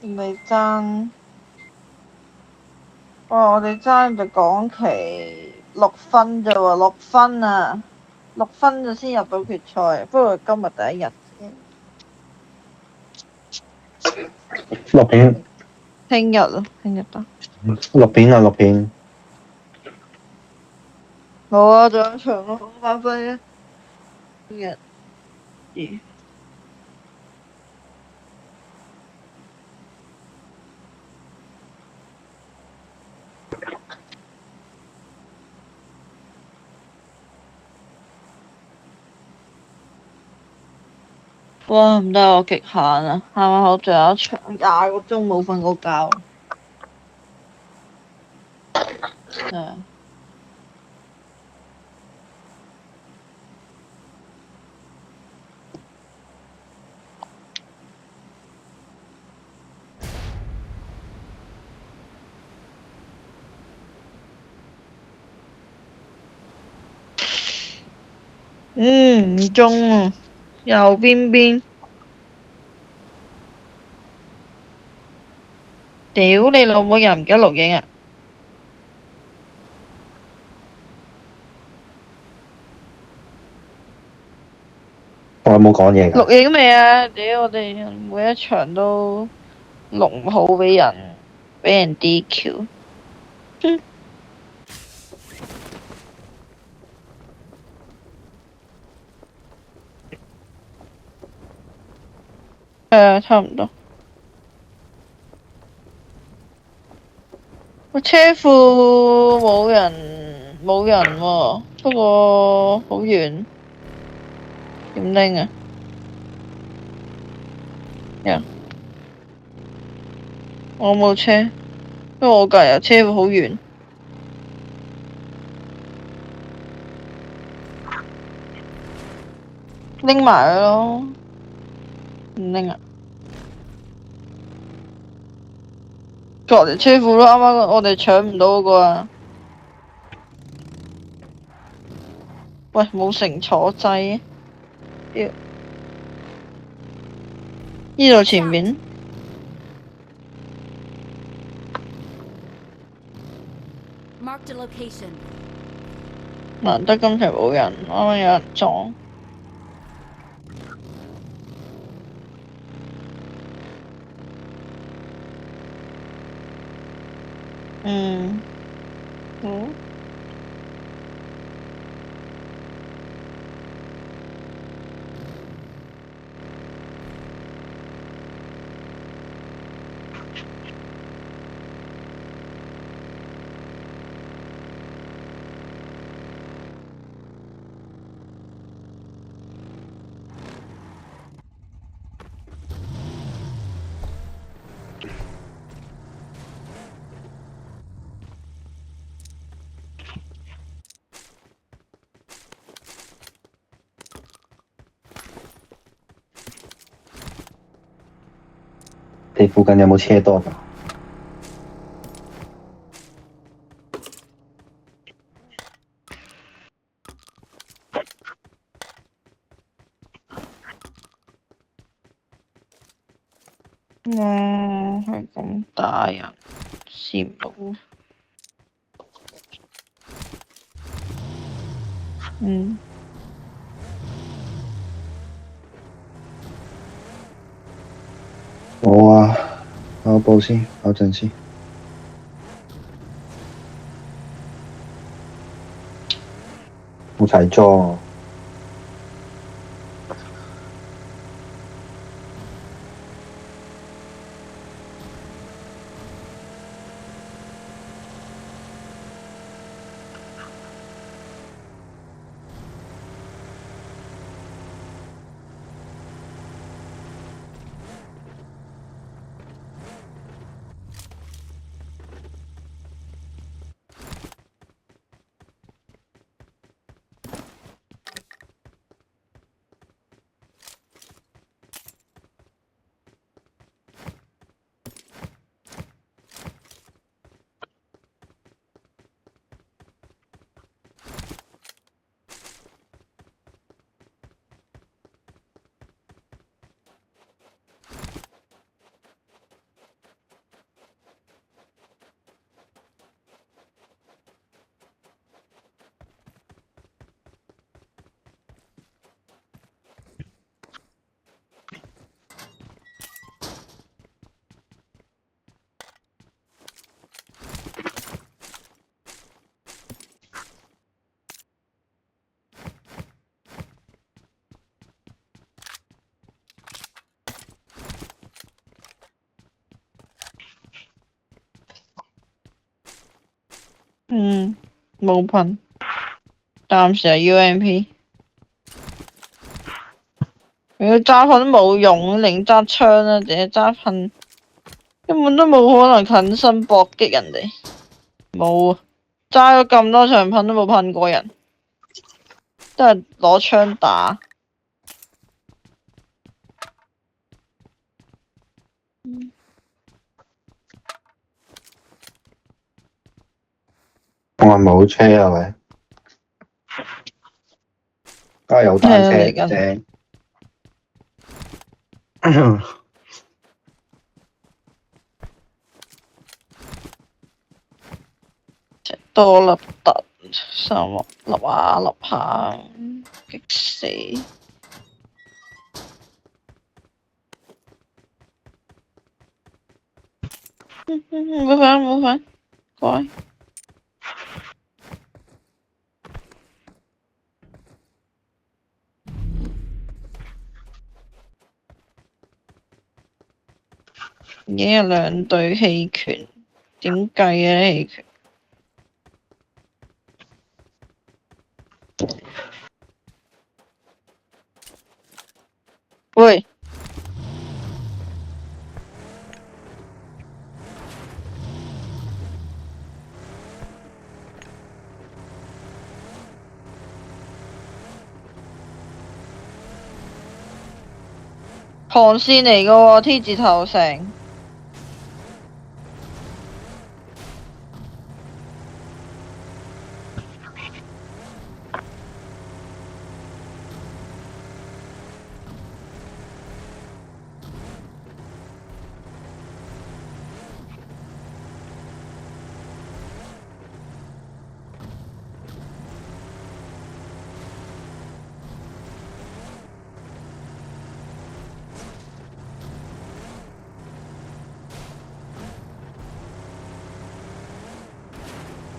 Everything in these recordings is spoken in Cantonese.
你爭，哇！我哋爭就港期6分咋喎，6分啊，6分就先入到決賽。不過今日第一日啫，錄片，聽日咯，聽日得。錄片啊，錄片。冇啊，仲有一場咯，好發揮啊！聽日，哇！唔得，我極限啊！啱啱好仲有一場20個鐘冇瞓過覺。係啊，唔中啊！右邊，屌你老母又唔記得錄影啊！我有冇講嘢㗎？錄影未啊？屌我哋每一場都錄唔好俾人 DQ。差唔多。個車庫冇人喎，不過好遠，點拎啊？我冇車，因為我隔日車庫好遠，拎埋佢咯，唔拎啊？隔離車庫咯，啱啱我哋搶唔到嗰個啊！喂，冇乘坐掣，呢度前面。Marked a location. 難得今期冇人，啱啱有人撞。好。你附近有冇車多㗎？係咁大人，羨慕。冇啊，跑步先，跑陣先。冇齊裝啊！冇噴，暫時係 UMP。如果揸噴都冇用，寧揸槍啦，淨係揸噴，根本都冇可能近身搏擊人哋。冇啊，揸咗咁多場噴都冇噴過人，都係攞槍打。我話冇車啊喂，加油單車嚟緊正。多粒突，上落立下立下，激死！冇反冇反，乖。已經有2隊棄權，點計啊棄權？喂！航線嚟噶喎 ，T 字頭城。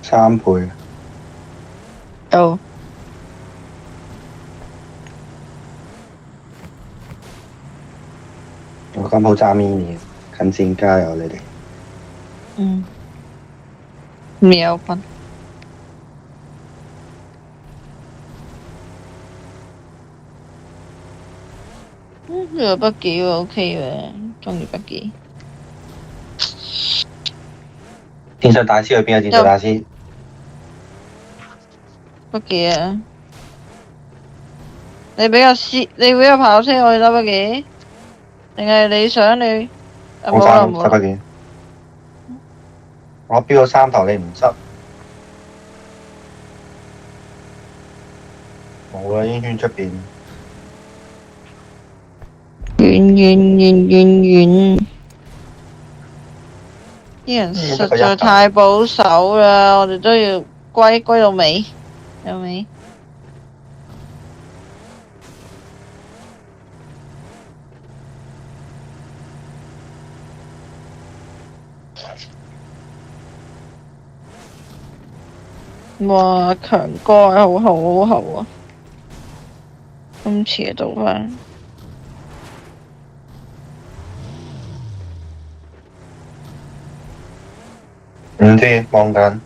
3倍。有。我今鋪揸 mini，近線加油你哋。未有分。呢個筆記喎 OK 嘅，中意筆記。戰術大師去邊啊？戰術大師。筆記啊！你比較跑車我哋得筆記，定係你想你？我冇啦冇啦。執筆記。我標咗3頭，你唔執。冇啦，已經圈出邊。遠，啲人實在太保守啦，我哋都要歸到尾，有未？哇！強哥好好啊！今次嘅倒翻。唔知望緊。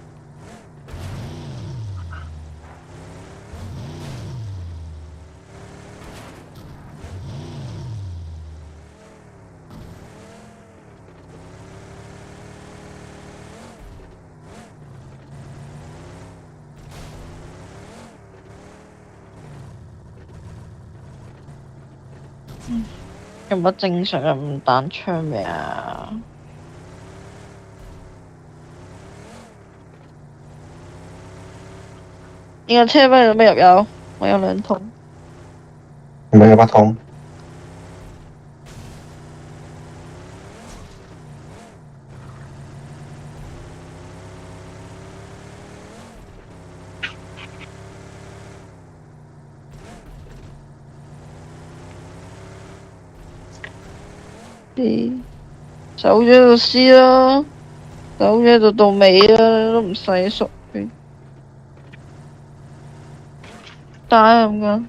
有乜正常人唔彈槍咩啊？呢個車俾你咩入油？我有2桶。唔係有8桶。走咗就試啦，走咗就到尾啦，都唔使熟嘅。打咁噶。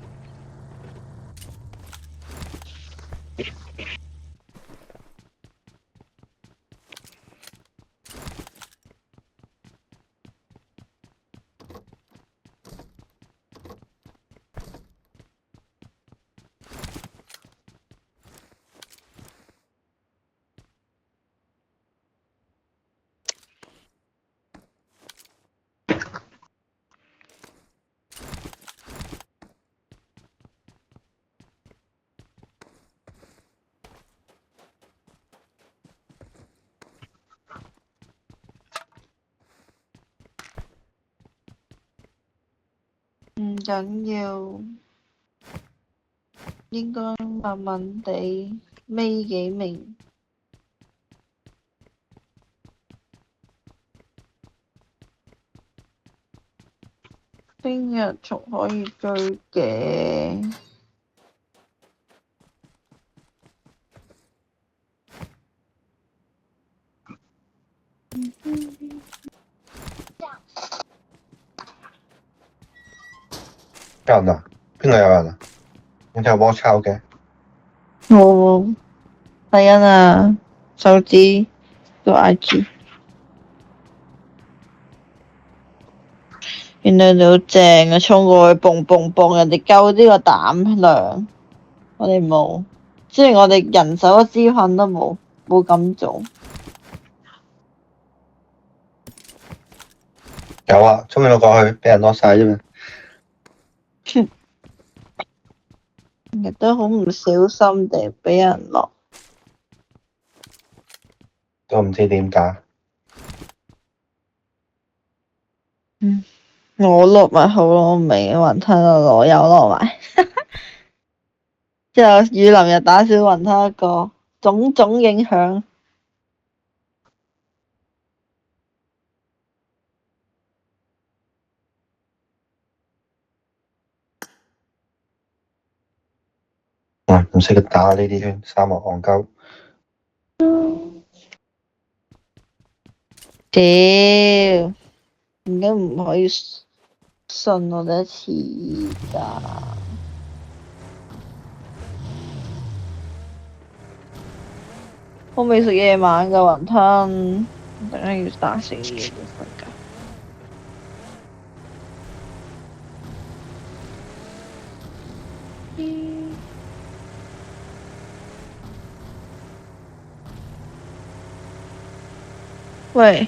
唔緊要，應該慢慢地尾幾名。聽日仲可以追嘅。有人啊？邊個有人啊？你睇我抄嘅。冇睇緊啊，手指個 IG。原來你好正啊！衝過去蹦蹦蹦，人哋夠呢個膽量，我哋冇。雖然我哋人手一支棍都冇咁做。有啊，衝咗過去，俾人攞晒啫嘛。亦都好唔小心地俾人落。都唔知點打。我落咪好咯，我未雲吞我有落埋。之後雨淋又打少雲吞一個，種種影響。唔識得打呢啲圈，沙漠戇鳩。屌，點解唔可以信我哋一次㗎？我未食夜晚嘅雲吞，等陣要打死嘢先瞓覺。喂，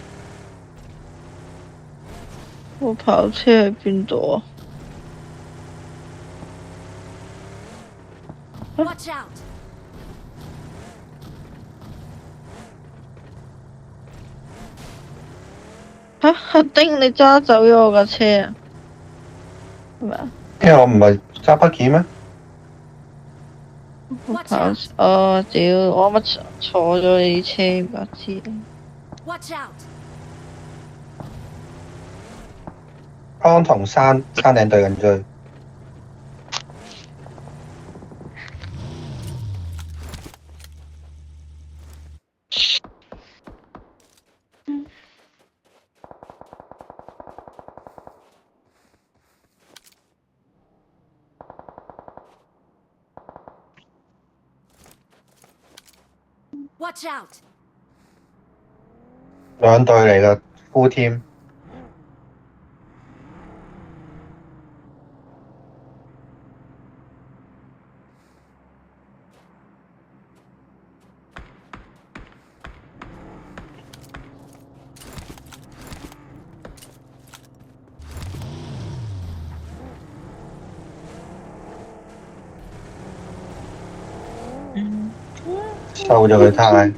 我跑車喺邊度啊？ Watch out! 吓，阿丁，你揸走咗我架車啊？係咪啊？因為我唔係揸北記咩？我跑，哦，屌，我乜坐咗你車唔怪知。Watch out! 安同山頂對緊追。Watch out! 兩隊嚟嘅 full team。收咗佢太。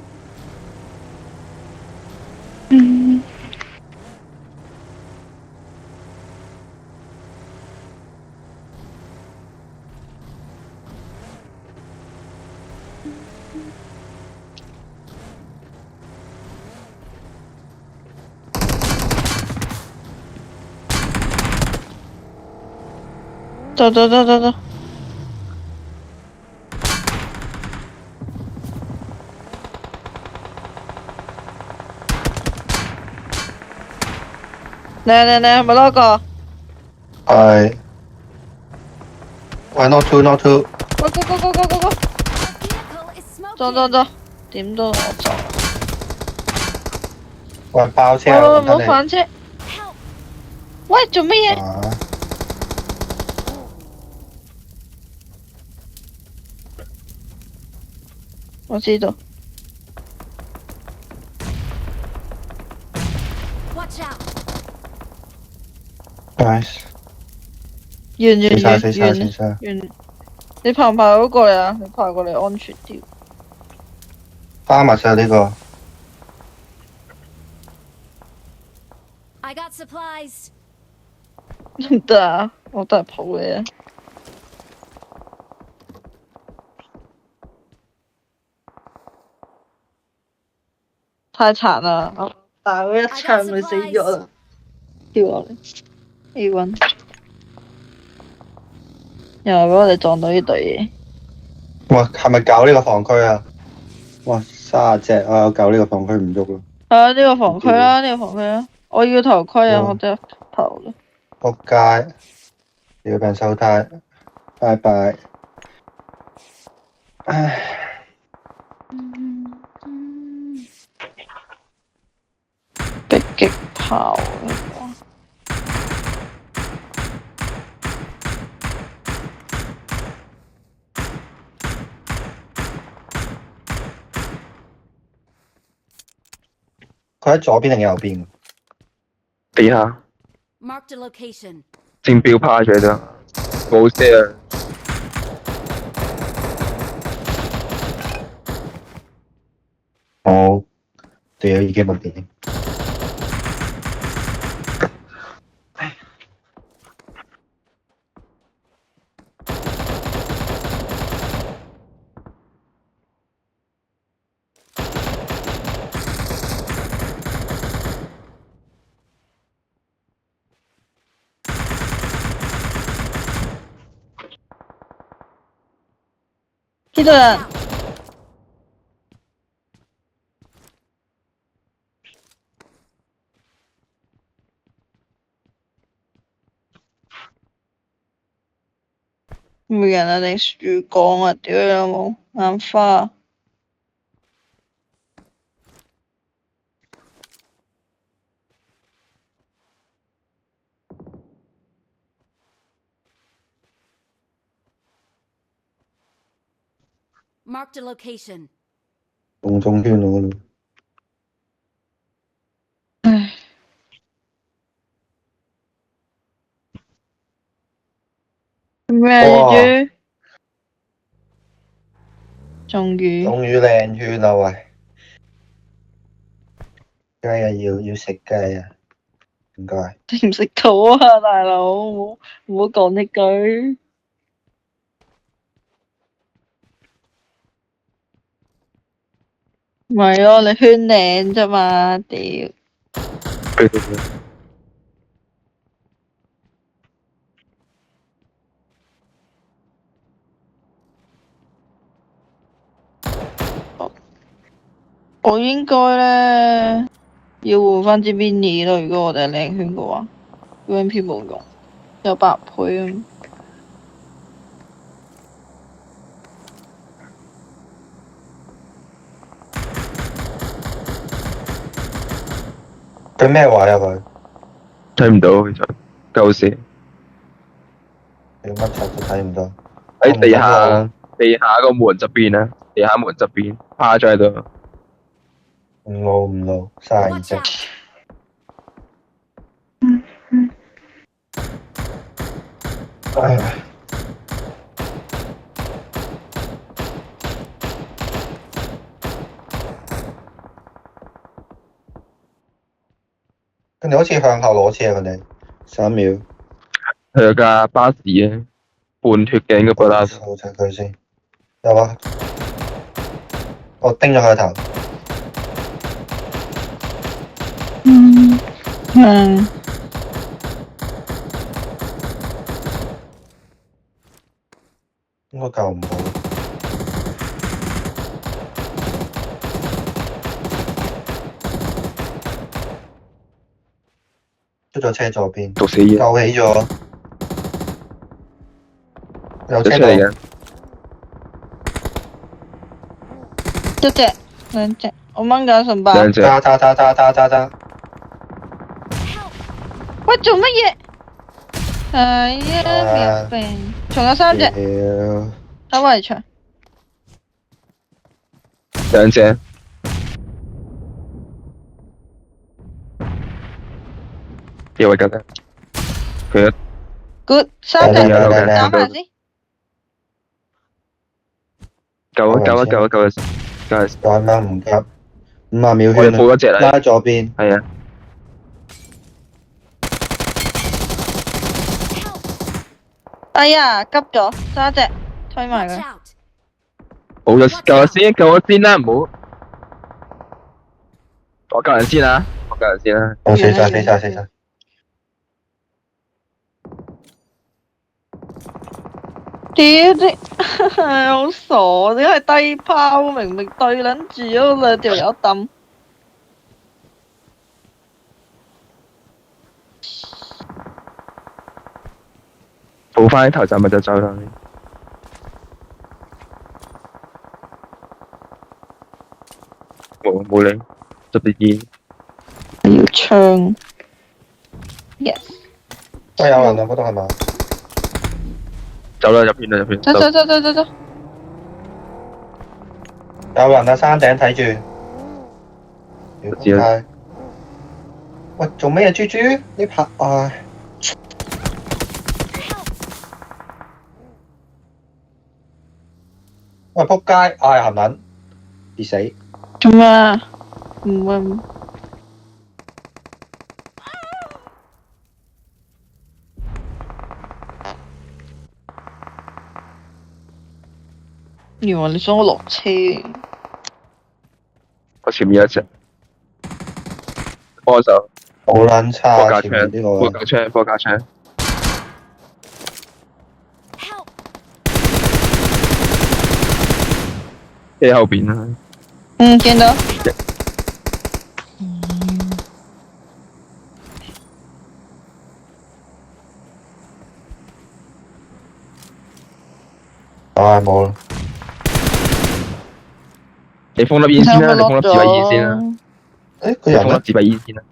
走走走走走。嚟嚟嚟，咪攞個。係。喂 ，not two，not two。喂，go go go go go go。 The vehicle is 走 smoking. 走走，點都我走。喂，爆車喂喂，啊！唔好反車。 Help! 喂，做乜嘢？啊！我知道。Watch out! Nice。完死晒死晒死晒。完。你爬唔爬到過嚟啊？你爬過嚟安全啲。花密晒呢個。I got supplies. 得唔得啊？我都係抱你啊！太殘啦！我大佬一槍咪死咗啦！跳落嚟 A1，又係俾我哋撞到呢隊哇，係咪搞呢個防區啊？哇，30隻，我有搞呢個防區唔喐咯。嘢。啊，呢個防區啦，呢個防區啦，我要頭盔啊！嗯我隻頭啦。仆街，要俾人收胎，拜拜。唉，迫擊炮啊！佢喺左邊定右邊？地下 Marked a location. 正標趴住喺度，冇車啊！我屌已經冇電。呢度人 冇人啊定樹幹啊？屌你老母眼花啊！Marked a location. 中圈嗰度。唉，咩啊哇呢豬？終於終於靚圈啦喂！雞啊要食雞啊！唔該。食唔食到啊，大佬？唔好講呢句。唔係咯，你圈領啫嘛，屌！對對對，我應該咧要換翻支 mini 咯，如果我哋係靚圈嘅話，UMP 冇用，有8倍啊。佢咩位啊佢？睇唔到其實，夠射你乜柒都睇唔到。喺地下個門側邊啊，地下門側邊趴咗喺度。唔路，32 Watch 隻。 out. 唉。佢哋好似向後攞車啊！佢哋3秒。佢有架巴士啊，半血嘅應該覺得。掃齊佢先。有啊！我叮咗佢個頭。嗯。應該救唔到。出咗車左邊。毒死嘢，救起咗。有車到。出嚟嘅，一隻兩隻，我掹緊順爆。兩隻揸！喂，做乜嘢？係啊，病病，仲有3隻屌！喺圍牆。兩隻，有位格格，佢 good， 3隻，有嘅打埋先。夠，再掹唔急，50秒我哋圈啊！報咗隻啦，拉左邊。係啊，哎呀，急咗，揸隻推埋 Watch 佢。 out! 好咗，救我先，救我先啦，唔好。我救人先啊，我救人先啦。我死晒死晒死晒。屌啲，好傻！點解低拋？明明對撚住嗰兩條友抌。補翻啲頭站咪就走啦。冇理，執啲煙。要槍。Yes。都有人啊，嗰度係嘛？走啦，入邊啦，入邊。走走走走走走。有人啊，山頂睇住。屌知啦仆街！喂，做咩啊，豬豬？呢排唉，喂仆街！唉，含撚跌死。做咩啊？唔會。原來你想我落車。我前面有一隻。幫手。好撚差波架啊！前面槍，呢個波架槍，波架槍。 Help! 喺後邊啦。見到。唉冇啦。你封粒煙先啦，你封粒自閉煙先啦，誒個你封粒人咧？自閉煙先啦。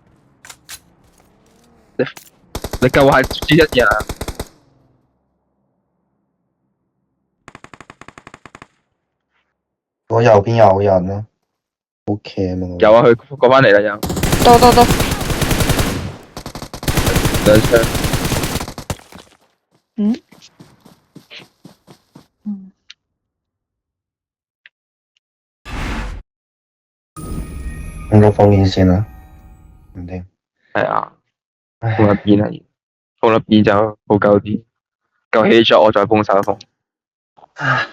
你救下豬一嘢啊！我右邊有人啊，好 cam 啊！有啊，佢過翻嚟啦，有到。兩槍。咁都封煙先啦，唔掂。係啊，唉封粒煙啊，封粒煙就好夠啲，夠起咗我再封手封。唉